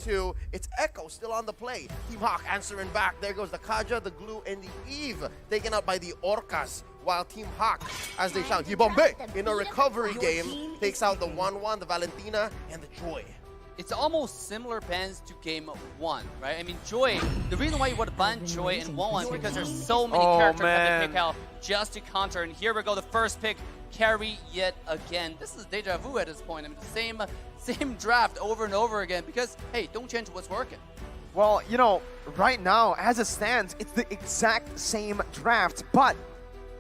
Two, it's Echo still on the play. Team HAQ answering back. There goes the Kaja, the Glue, and the Eve taken out by the Orcas. While Team HAQ, as they shout, Yibombe, in a recovery game, takes out the 1-1, the Valentina, and the Joy. It's almost similar bans to game 1, right? I mean, Joy, the reason why you would ban Joy in 1-1 is because there's so many characters that they pick out just to counter. And here we go, the first pick, carry yet again. This is deja vu at this point. I mean, the same draft over and over again because, hey, don't change what's working. Well, you know, right now, as it stands, it's the exact same draft, but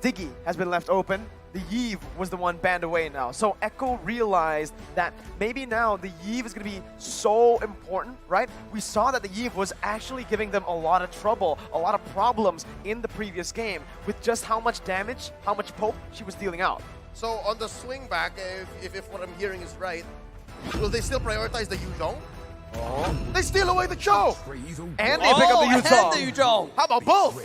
Diggy has been left open. The Eve was the one banned away now. So Echo realized that maybe now the Eve is going to be so important, right? We saw that the Eve was actually giving them a lot of trouble, a lot of problems in the previous game with just how much damage, how much poke she was dealing out. So on the swing back, if what I'm hearing is right, will they still prioritize the Yuzhong? Oh. They steal away the Cho! And they pick up the Yuzhong. And the Yuzhong. How about both?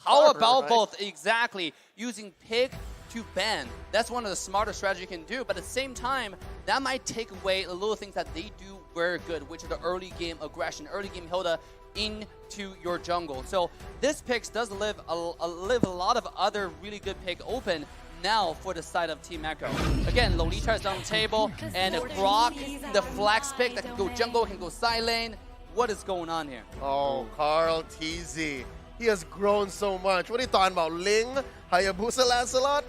How about both? Exactly. Using pick to ban. That's one of the smarter strategies you can do, but at the same time, that might take away the little things that they do very good, which are the early game aggression, early game Hilda into your jungle. So this pick does leave a lot of other really good pick open now for the side of Team Echo. Again, Lolita is on the table, and Grok, the flex pick that can go jungle, can go side lane. What is going on here? Oh, Carl TZ. He has grown so much. What are you talking about? Ling? Hayabusa Lancelot?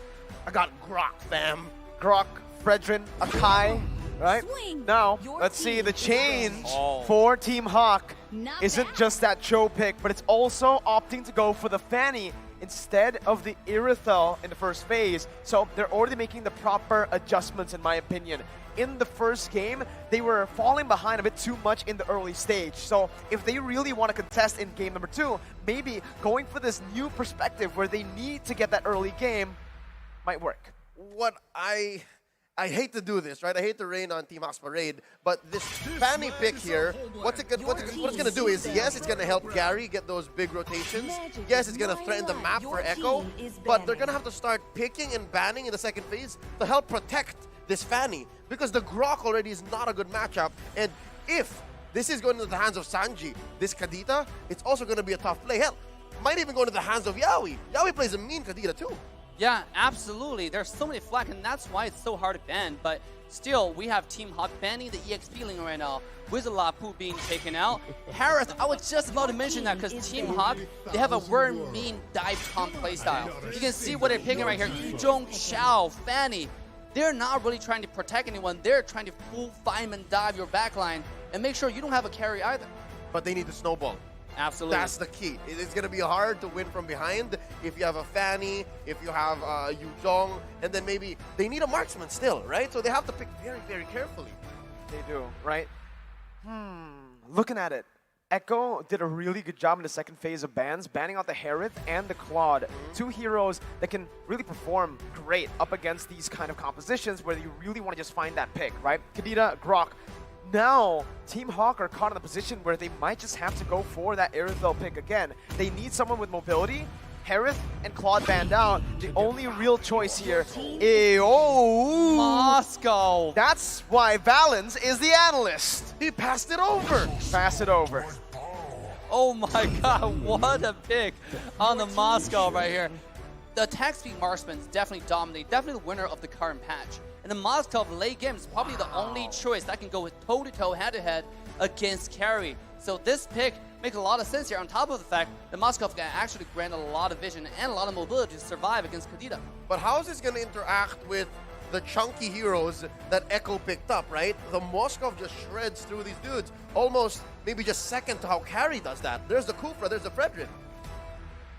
I got Grok, fam. Grok, Fredrin, Akai, right? Now, let's see, the change for Team HAQ isn't just that Cho pick, but it's also opting to go for the Fanny instead of the Irithel in the first phase. So they're already making the proper adjustments, in my opinion. In the first game, they were falling behind a bit too much in the early stage. So if they really want to contest in game number 2, maybe going for this new perspective where they need to get that early game might work. What I hate to do this, right? I hate to rain on Team HAQ's parade, but this Fanny pick here, what it's going to do is, yes, it's going to help Gary get those big rotations. Yes, it's going to threaten the map for Echo, but they're going to have to start picking and banning in the second phase to help protect this Fanny, because the Grok already is not a good matchup, and if this is going into the hands of Sanji, this Kadita, it's also going to be a tough play. Hell, might even go into the hands of Yaoi. Yaoi plays a mean Kadita too. Yeah, absolutely. There's so many flack, and that's why it's so hard to ban. But still, we have Team HAQ banning the EXP link right now, with the Lapu being taken out. Harith, I was just about to mention that because Team HAQ, they have a very mean dive comp playstyle. You can see what they're picking right here. Yuzhong, Xiao, Fanny. They're not really trying to protect anyone. They're trying to full fireman dive your backline and make sure you don't have a carry either. But they need to snowball. Absolutely. That's the key. It's going to be hard to win from behind if you have a Fanny, if you have Yuzhong, and then maybe they need a marksman still, right? So they have to pick very, very carefully. They do, right? Looking at it, Echo did a really good job in the second phase of bans, banning out the Harith and the Claude. Two heroes that can really perform great up against these kind of compositions where you really want to just find that pick, right? Kadita, Grok. Now, Team HAQ are caught in a position where they might just have to go for that Irithel pick again. They need someone with mobility. Harith and Claude banned out. The only real choice here is... Moscow! That's why Valens is the analyst. He passed it over. Pass it over. Oh my god, what a pick on the Moscow right here. The attack speed marksman is definitely dominating, definitely the winner of the current patch. And the Moscow late game is probably the only choice that can go toe-to-toe, head-to-head against carry. So this pick makes a lot of sense here, on top of the fact that Moscow can actually grant a lot of vision and a lot of mobility to survive against Kadita. But how is this going to interact with the chunky heroes that Echo picked up, right? The Moscow just shreds through these dudes, almost maybe just second to how Carry does that. There's the Kufra, there's the Fredrin.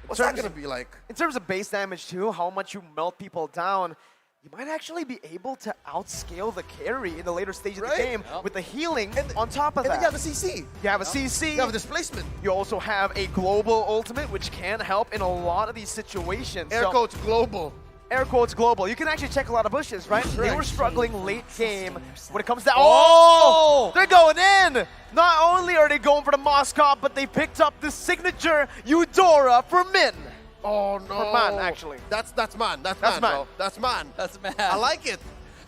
What's that going to be like? In terms of base damage too, how much you melt people down, you might actually be able to outscale the carry in the later stage of the game with the healing on top of that. And then you have a CC. You have a CC. You have a displacement. You also have a global ultimate, which can help in a lot of these situations. Air quotes global. Air quotes global. You can actually check a lot of bushes, right? They were struggling late game when it comes to... They're going in! Not only are they going for the Moscow, but they picked up the signature Eudora for Min. Oh no! For man, actually. That's man. That's man. man. That's man. That's man. I like it.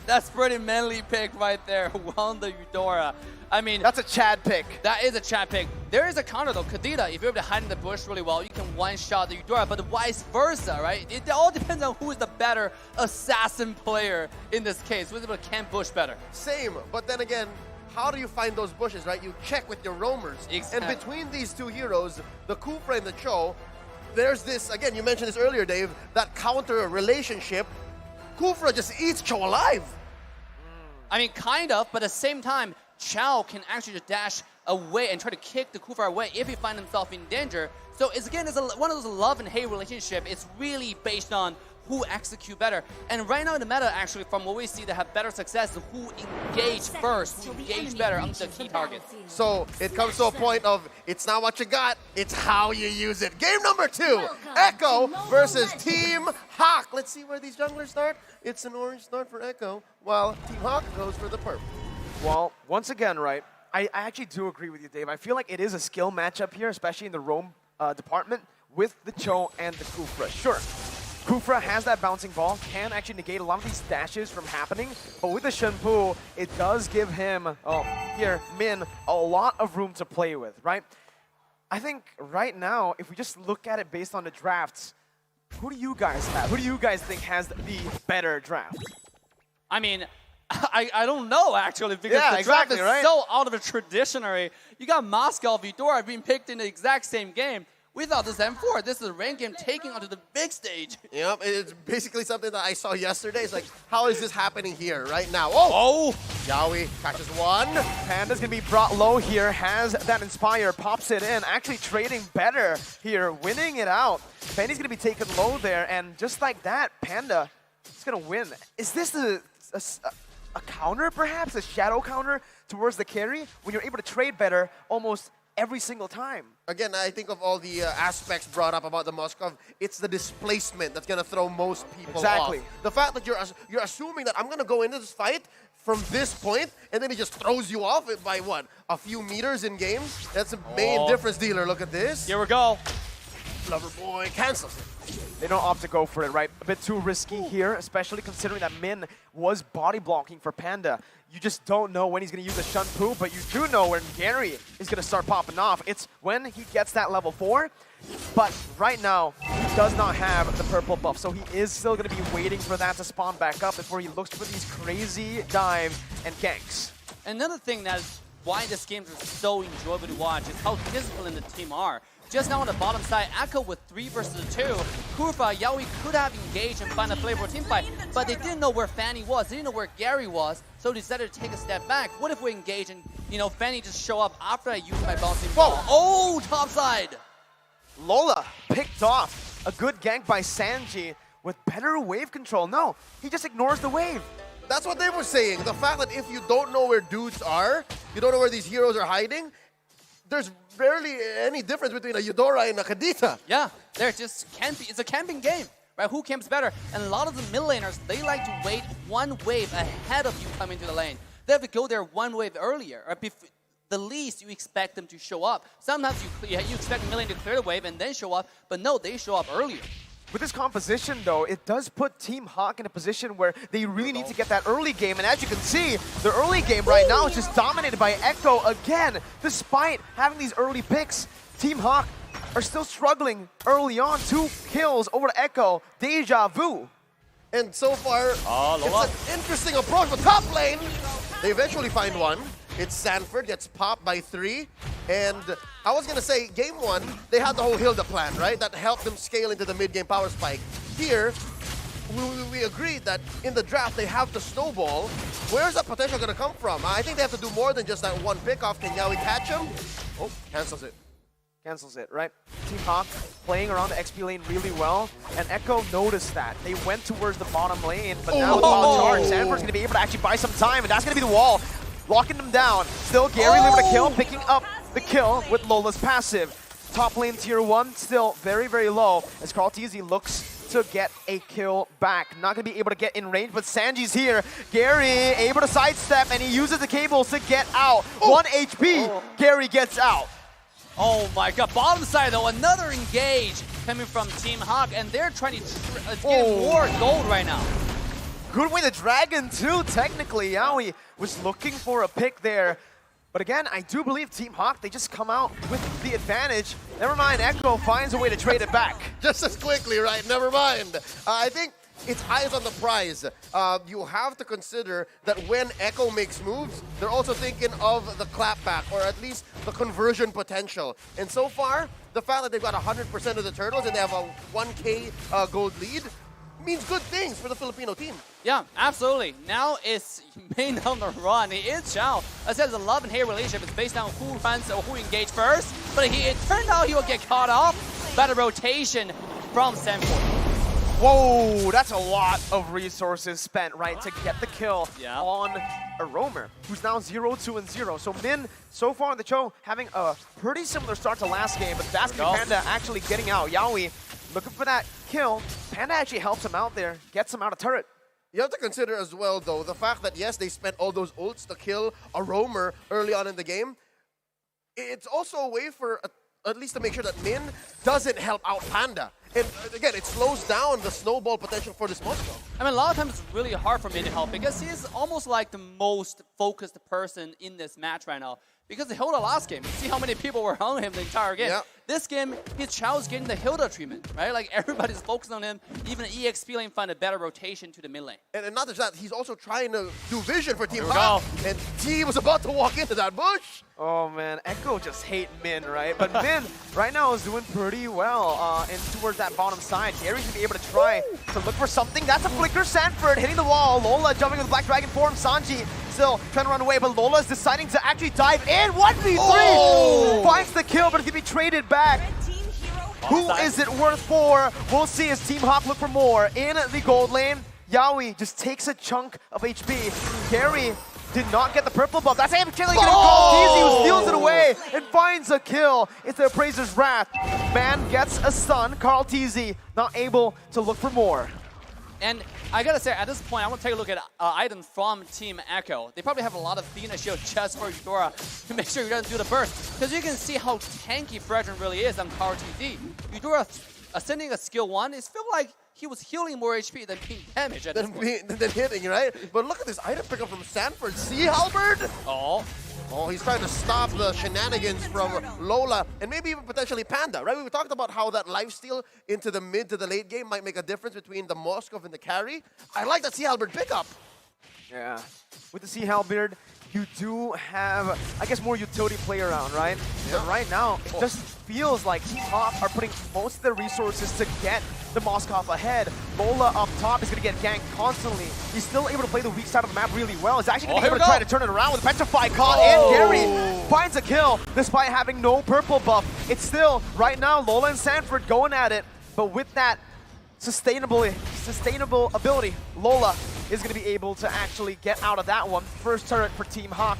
That's pretty manly pick right there. Won the Eudora. I mean, that's a Chad pick. That is a Chad pick. There is a counter though. Kadita, if you're able to hide in the bush really well, you can one-shot the Eudora, but vice versa, right? It all depends on who is the better assassin player in this case. Who's able to camp bush better. Same, but then again, how do you find those bushes, right? You check with your roamers. Exactly. And between these two heroes, the Kufra and the Cho, there's this, again, you mentioned this earlier, Dave, that counter relationship. Kufra just eats Cho alive. I mean, kind of, but at the same time, Chao can actually just dash away and try to kick the Kufra away if he finds himself in danger. So it's one of those love and hate relationship. It's really based on who execute better. And right now in the meta, actually, from what we see, that have better success, who engage first, who engage better on the key targets. So it comes to a point of, it's not what you got, it's how you use it. Game number 2, Echo versus Team HAQ. Let's see where these junglers start. It's an orange start for Echo, while Team HAQ goes for the purple. Well, once again, right, I actually do agree with you, Dave. I feel like it is a skill matchup here, especially in the roam department, with the Cho and the Kufra. Sure, Kufra has that bouncing ball, can actually negate a lot of these dashes from happening, but with the Shenpu, it does give him, Min, a lot of room to play with, right? I think right now, if we just look at it based on the drafts, who do you guys have? Who do you guys think has the better draft? I mean, I don't know, actually, because the draft is so out of the traditionary. You got Moscow, Eudora being picked in the exact same game. We thought this was M4. This is a ranked game taking onto the big stage. Yep, it's basically something that I saw yesterday. It's like, how is this happening here right now? Oh! Yaoi catches one. Panda's going to be brought low here, has that Inspire, pops it in, actually trading better here, winning it out. Fanny's going to be taken low there, and just like that, Panda is going to win. Is this a counter, perhaps? A shadow counter towards the carry? When you're able to trade better almost every single time. Again, I think of all the aspects brought up about the Moskov, it's the displacement that's going to throw most people off. The fact that you're assuming that I'm going to go into this fight from this point, and then he just throws you off it by, what, a few meters in game? That's a main difference dealer. Look at this. Here we go. Loverboy cancels it. They don't opt to go for it, right? A bit too risky here, especially considering that Min was body blocking for Panda. You just don't know when he's going to use a Shenpu, but you do know when Gary is going to start popping off. It's when he gets that level 4, but right now, he does not have the purple buff, so he is still going to be waiting for that to spawn back up before he looks for these crazy dives and ganks. Another thing that's why this game is so enjoyable to watch is how disciplined the team are. Just now on the bottom side, Echo with 3 versus 2. Kufra, Yaoi could have engaged and find a play for a team fight, but they didn't know where Fanny was. They didn't know where Gary was, so they decided to take a step back. What if we engage and, Fanny just show up after I use my bouncing ball? Oh, top side! Lola picked off a good gank by Sanji with better wave control. No, he just ignores the wave. That's what they were saying. The fact that if you don't know where dudes are, you don't know where these heroes are hiding, there's rarely any difference between a Eudora and a Kadita. Yeah, they're just camping. It's a camping game, right? Who camps better? And a lot of the mid laners, they like to wait one wave ahead of you coming to the lane. They have to go there one wave earlier. Or the least you expect them to show up. Sometimes you expect mid lane to clear the wave and then show up, but no, they show up earlier. With this composition, though, it does put Team HAQ in a position where they really need to get that early game. And as you can see, the early game right now is just dominated by Echo again. Despite having these early picks, Team HAQ are still struggling early on. 2 kills over to Echo. Deja vu. And so far, it's an interesting approach. But top lane, they eventually find one. It's Sanford, gets popped by 3. And I was going to say, game 1, they had the whole Hilda plan, right? That helped them scale into the mid-game power spike. Here, we agreed that in the draft, they have to snowball. Where's that potential going to come from? I think they have to do more than just that one pickoff. Can Yaoi catch him? Oh, cancels it. Cancels it, right? Team HAQ playing around the XP lane really well, and Echo noticed that. They went towards the bottom lane, but now with wild charge, Sanford's going to be able to actually buy some time, and that's going to be the wall. Locking them down. Still Gary able to kill, picking up the kill with Lola's passive. Top lane tier 1 still very, very low as Karl'Tezi looks to get a kill back. Not going to be able to get in range, but Sanji's here. Gary able to sidestep, and he uses the cables to get out. 1 HP, Gary gets out. Oh my god, bottom side though, another engage coming from Team HAQ, and they're trying to get more gold right now. Good win the Dragon too, technically. Yaoi was looking for a pick there. But again, I do believe Team HAQ, they just come out with the advantage. Never mind, Echo finds a way to trade it back. Just as quickly, right? Never mind. I think it's eyes on the prize. You have to consider that when Echo makes moves, they're also thinking of the clapback, or at least the conversion potential. And so far, the fact that they've got 100% of the turtles and they have a 1K gold lead means good things for the Filipino team. Yeah, absolutely. Now it's main on the run. It is Xiao. I said the love and hate relationship is based on who runs or who engaged first, but it turned out he will get caught off by the rotation from Sanford. Whoa, that's a lot of resources spent, right, to get the kill on a roamer, who's now 0-2-0. So Min, so far in the show, having a pretty similar start to last game, but that's Panda actually getting out. Yaoi looking for that kill. Panda actually helps him out there, gets him out of turret. You have to consider as well, though, the fact that, yes, they spent all those ults to kill a roamer early on in the game. It's also a way for, at least to make sure that Min doesn't help out Panda. And again, it slows down the snowball potential for this Moscow. I mean, a lot of times it's really hard for Min to help because he's almost like the most focused person in this match right now. Because he held the last game. See how many people were on him the entire game. Yep. This game, Chao's getting the Hilda treatment, right? Like everybody's focused on him. Even EXP lane find a better rotation to the mid lane. And not just that, he's also trying to do vision for Team HAQ. And T was about to walk into that bush. Oh man, Echo just hate Min, right? But Min right now is doing pretty well in towards that bottom side. Gary's gonna be able to try to look for something. That's a flicker. Sanford hitting the wall. Lola jumping with Black Dragon form. Sanji still trying to run away, but Lola's deciding to actually dive in. 1v3! Finds the kill, but it's gonna be traded back. Who is it worth for? We'll see as Team HAQ look for more in the gold lane. Yaoi just takes a chunk of HP. Gary did not get the purple buff. That's him killing it. Easy, who steals it away and finds a kill. It's the Appraiser's Wrath. Man gets a stun. Carl TZ not able to look for more. And I gotta say, at this point, I want to take a look at items from Team Echo. They probably have a lot of Athena shield just for Eudora to make sure he doesn't do the burst. Because you can see how tanky Fredrin really is on Carl TZ. Eudora ascending a skill 1 is feel like he was healing more HP than being damaged at this point. Than hitting, right? But look at this item pickup from Sanford. Sea Halberd? Oh, he's trying to stop the shenanigans from Lola and maybe even potentially Panda, right? We talked about how that lifesteal into the mid to the late game might make a difference between the Moskov and the carry. I like that Sea Halberd pickup. Yeah. With the Sea Halberd, you do have, I guess, more utility play around, right? Yeah. But right now, it just feels like Team HAQ are putting most of their resources to get the Moskov ahead. Lola up top is going to get ganked constantly. He's still able to play the weak side of the map really well. He's actually going to be able to try to turn it around with Petrify caught in. Gary finds a kill despite having no purple buff. It's still, right now, Lola and Sanford going at it. But with that sustainable ability, Lola is going to be able to actually get out of that one. First turret for Team HAQ.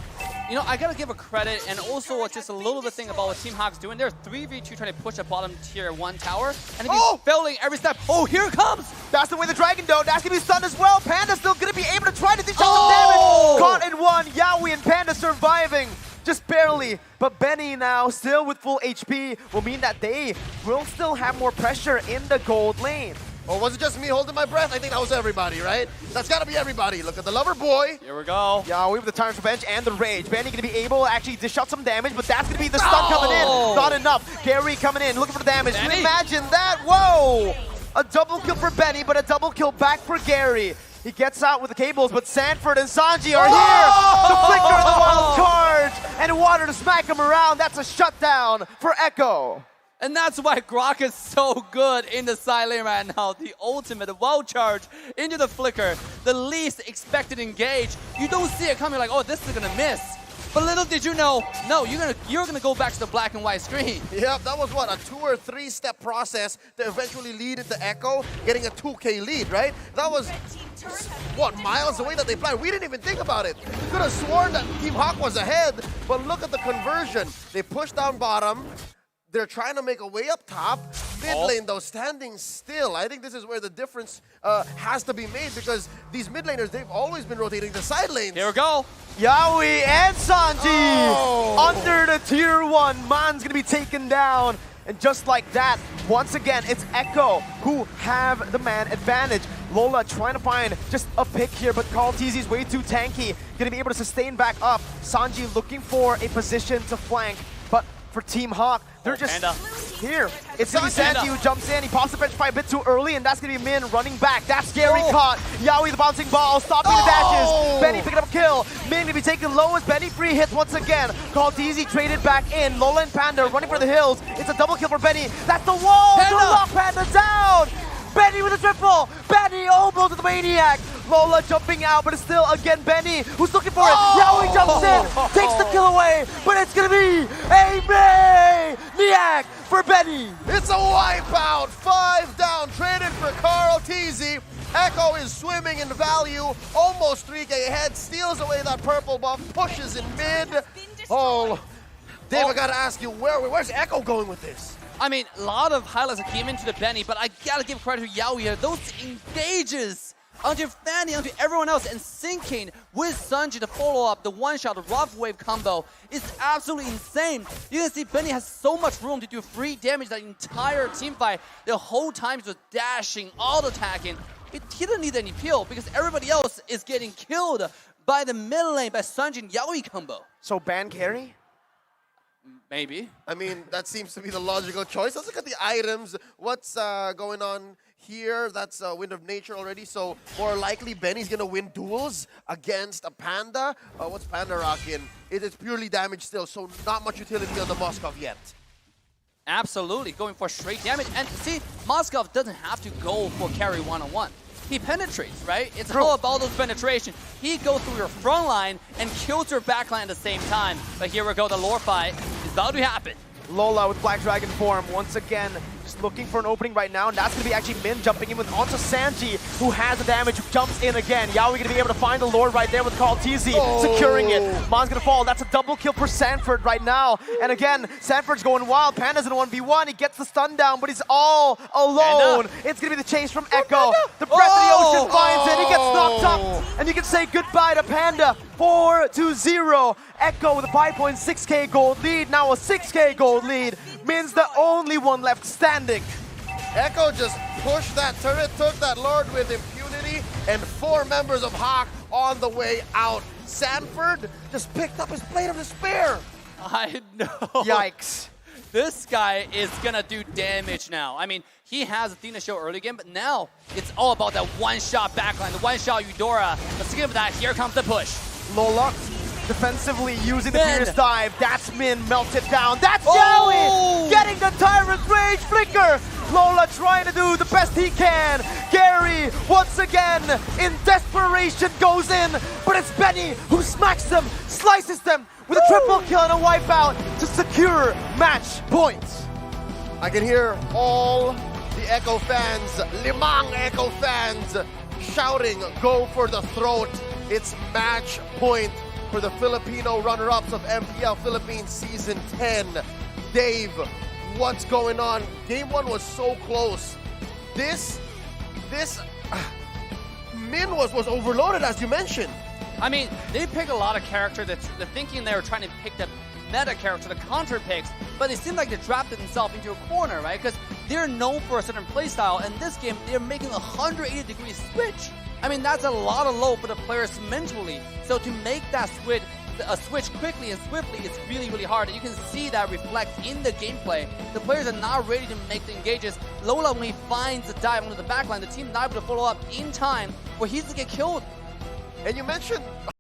You know, I gotta give a credit, and also just a little bit thing about what Team HAQ's doing. They're 3v2 trying to push a bottom tier 1 tower, and he's failing every step. Oh, here it comes! That's the way the Dragon Dome. That's gonna be stunned as well. Panda's still gonna be able to try to dish out some damage. Caught in one. Yaoi and Panda surviving. Just barely, but Benny now still with full HP will mean that they will still have more pressure in the gold lane. Or was it just me holding my breath? I think that was everybody, right? That's gotta be everybody. Look at the lover boy. Here we go. Yeah, we have the Tyrant's Revenge and the Rage. Benny gonna be able to actually dish out some damage, but that's gonna be the stun coming in. Not enough. Gary coming in, looking for the damage. Benny. Imagine that. Whoa! A double kill for Benny, but a double kill back for Gary. He gets out with the cables, but Sanford and Sanji are here. The flicker of the wild charge and water to smack him around. That's a shutdown for Echo. And that's why Grok is so good in the side lane right now. The ultimate, the wild charge into the flicker. The least expected engage. You don't see it coming like, oh, this is gonna miss. But little did you know, no, you're gonna go back to the black and white screen. Yep, that was what, a 2 or 3 step process to eventually lead into Echo, getting a 2K lead, right? That was, what, miles away that they planned. We didn't even think about it. Could have sworn that Team HAQ was ahead, but look at the conversion. They pushed down bottom. They're trying to make a way up top. Mid lane, though, standing still. I think this is where the difference has to be made because these mid laners, they've always been rotating the side lanes. Here we go. Yaoi and Sanji under the tier 1. Man's gonna be taken down. And just like that, once again, it's Echo who have the man advantage. Lola trying to find just a pick here, but Carl TZ's way too tanky. Gonna be able to sustain back up. Sanji looking for a position to flank, but for Team HAQ, they're just here. It's gonna be Sanji who jumps in. He pops the bench fight a bit too early, and that's gonna be Min running back. That's scary caught. Yaoi the bouncing ball, stopping the dashes. Benny picking up a kill. Min gonna be taking low as Benny free hits once again. Carl TZ traded back in. Lola and Panda running for the hills. It's a double kill for Benny. That's the wall to lock Panda down. Benny with a triple! Benny almost with the Maniac! Lola jumping out, but it's still again Benny who's looking for it. Yaoi jumps in, takes the kill away, but it's gonna be a Maniac for Benny! It's a wipeout! 5 down, traded for Carl TZ. Echo is swimming in value, almost 3K ahead, steals away that purple buff, pushes in mid. Oh, Dave, I gotta ask you, where's Echo going with this? I mean, a lot of highlights that came into the Benny, but I gotta give credit to Yaoi here. Those engages onto Fanny, onto everyone else, and syncing with Sanji to follow up the one-shot, the rough wave combo is absolutely insane. You can see Benny has so much room to do free damage that entire team fight. The whole time he was dashing, auto-attacking. He didn't need any peel because everybody else is getting killed by the mid lane, by Sanji and Yaoi combo. So ban carry? Maybe. I mean, that seems to be the logical choice. Let's look at the items. What's going on here? That's Wind of Nature already, so more likely Benny's gonna win duels against a Panda. What's Panda rocking? It is purely damage still, so not much utility on the Moskov yet. Absolutely, going for straight damage. And see, Moskov doesn't have to go for carry one-on-one. He penetrates, right? It's all about those penetration. He goes through your front line and kills your back line at the same time. But here we go, the lore fight is about to happen. Lola with Black Dragon form once again, just looking for an opening right now, and that's going to be actually Min jumping in with onto Sanji, who has the damage, who jumps in again. Yaoi going to be able to find the Lord right there with Carl TZ, securing it. Mon's going to fall. That's a double kill for Sanford right now. And again, Sanford's going wild. Panda's in 1v1. He gets the stun down, but he's all alone. It's going to be the chase from Echo. The breath of the ocean finds it. He gets knocked up, and you can say goodbye to Panda. 4-0. Echo with a 5.6k gold lead, now a 6k gold lead. Min's the only one left standing. Echo just pushed that turret, took that Lord with impunity, and 4 members of HAQ on the way out. Sanford just picked up his Blade of Despair. I know. Yikes. This guy is gonna do damage now. I mean, he has Athena show early game, but now it's all about that one-shot backline, the one-shot Eudora. Let's give that. Here comes the push. Lola defensively using the Fierce Dive. That's Min, melted down. That's Yaoi getting the Tyrant's Rage Flicker. Lola trying to do the best he can. Gary, once again, in desperation goes in, but it's Benny who smacks them, slices them with a triple kill and a wipeout to secure match points. I can hear all the Echo fans, Limang Echo fans, shouting, go for the throat. It's match point for the Filipino runner-ups of MPL Philippines Season 10. Dave, what's going on? Game 1 was so close. Min was overloaded, as you mentioned. I mean, they picked a lot of characters. They're thinking they were trying to pick the meta character, the counter picks, but it seemed like they drafted themselves into a corner, right? Because they're known for a certain playstyle, and this game, they're making a 180-degree switch. I mean, that's a lot of load for the players mentally. So to make that switch quickly and swiftly is really, really hard. And you can see that reflect in the gameplay. The players are not ready to make the engages. Lola, when he finds the dive onto the backline, the team not able to follow up in time, where he's to get killed. And you mentioned